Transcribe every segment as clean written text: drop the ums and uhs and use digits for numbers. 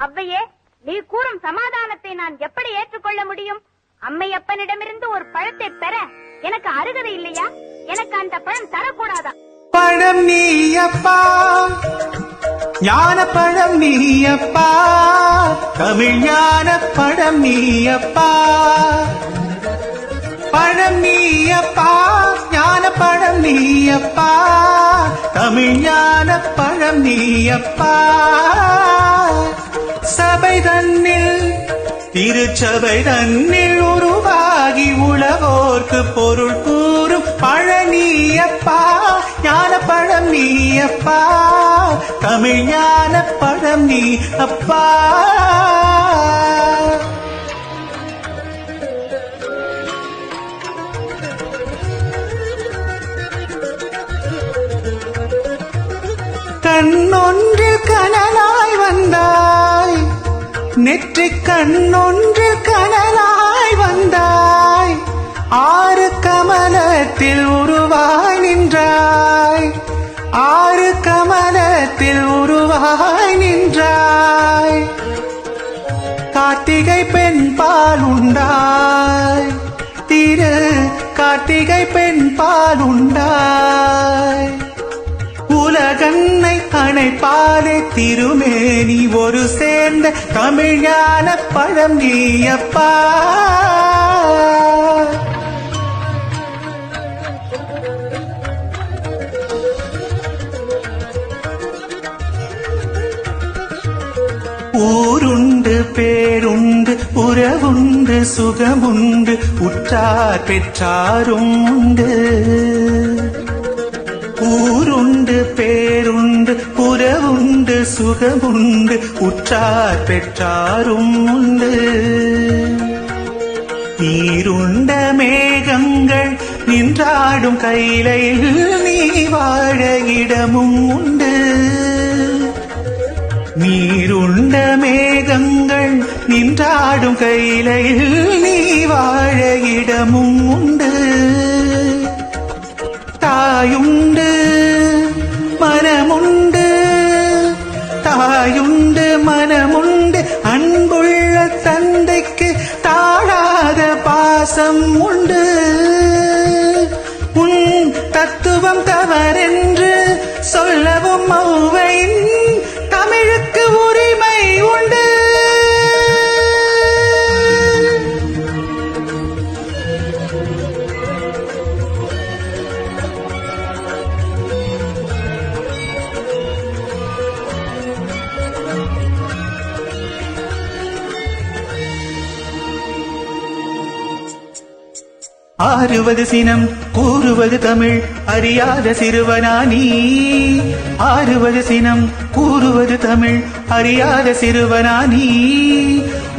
அவ்வையே, நீ கூறும் சமாதானத்தை நான் எப்படி ஏற்றுக்கொள்ள முடியும்? அம்மையப்பனிடமிருந்து ஒரு பழத்தை பெற எனக்கு அருகதை இல்லையா? எனக்கு அந்த பழம் தரக்கூடாதா? பழம் நீயப்பா, ஞான பழம் நீயப்பா, தமிழ் ஞான பழம் நீயப்பா. பழம் நீயப்பா, ஞான பழம் நீயப்பா, தமிழ் ஞான பழம் நீயப்பா. சபை தன்னில் திருச்சபை தன்னில் உருவாகி உலகோர்க்கு பொருள் கூறும் பழனியப்பா, ஞான பழம் நீயப்பா, தமிழ் ஞான பழம் நீ அப்பா. கண்ணொன்றில் கனலாய் வந்தாய், நெற்றிக் கண்ணொன்றில் கனலாய் வந்தாய், ஆறு கமலத்தில் உருவாய் நின்றாய், ஆறு கமலத்தில் உருவாய் நின்றாய். கார்த்திகை பெண் பால் உண்டாய், திரு கார்த்திகை பெண் பால் உண்டாய். உலகன்னை அணைப்பாலே திருமேனி ஒரு சேர்ந்த தமிழ் ஞான பழம் நீயப்பா. ஊருண்டு பேருண்டு உறவுண்டு சுகமுண்டு உற்றார் பெற்றாரும் உண்டு. ஊருண்டு பேருண்டு உறவுண்டு சுகமுண்டு உற்றார் பெற்றாரும் உண்டு. நீருண்ட மேகங்கள் நின்றாடும் கைலையில் நீ வாழ இடமும் உண்டு. நீருண்ட மேகங்கள் நின்றாடும் கைலையில் நீ வாழ இடமும் உண்டு. தாயுண்டு மனமுண்டு, தாயுண்டு மனமுண்டு, அன்புள்ள தந்தைக்கு தாழாத பாசம் உண்டு. உன் தத்துவம் தவறென்று சொல்லவும் ஔவையின் தமிழுக்கு உரிமை உண்டு. ஆறுவது சினம் கூறுவது தமிழ் அறியாத சிறுவனானி. ஆறுவது சினம் கூறுவது தமிழ் அறியாத சிறுவனானி.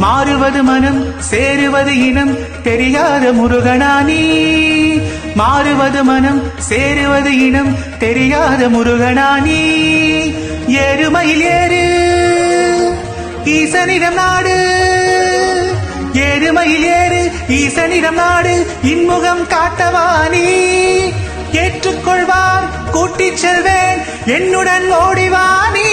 மாறுவது மனம் சேருவது இனம் தெரியாத முருகனானி. மாறுவது மனம் சேருவது இனம் தெரியாத முருகனானி. எருமையில் ஏறு ஈசனிடம் நாடு, எருமையில் ஏறு ஈசனிடம் நாடு, இன்முகம் காட்டவானி. ஏற்றுக்கொள்வார் கூட்டிச் செல்வேன் என்னுடன் ஓடிவானி.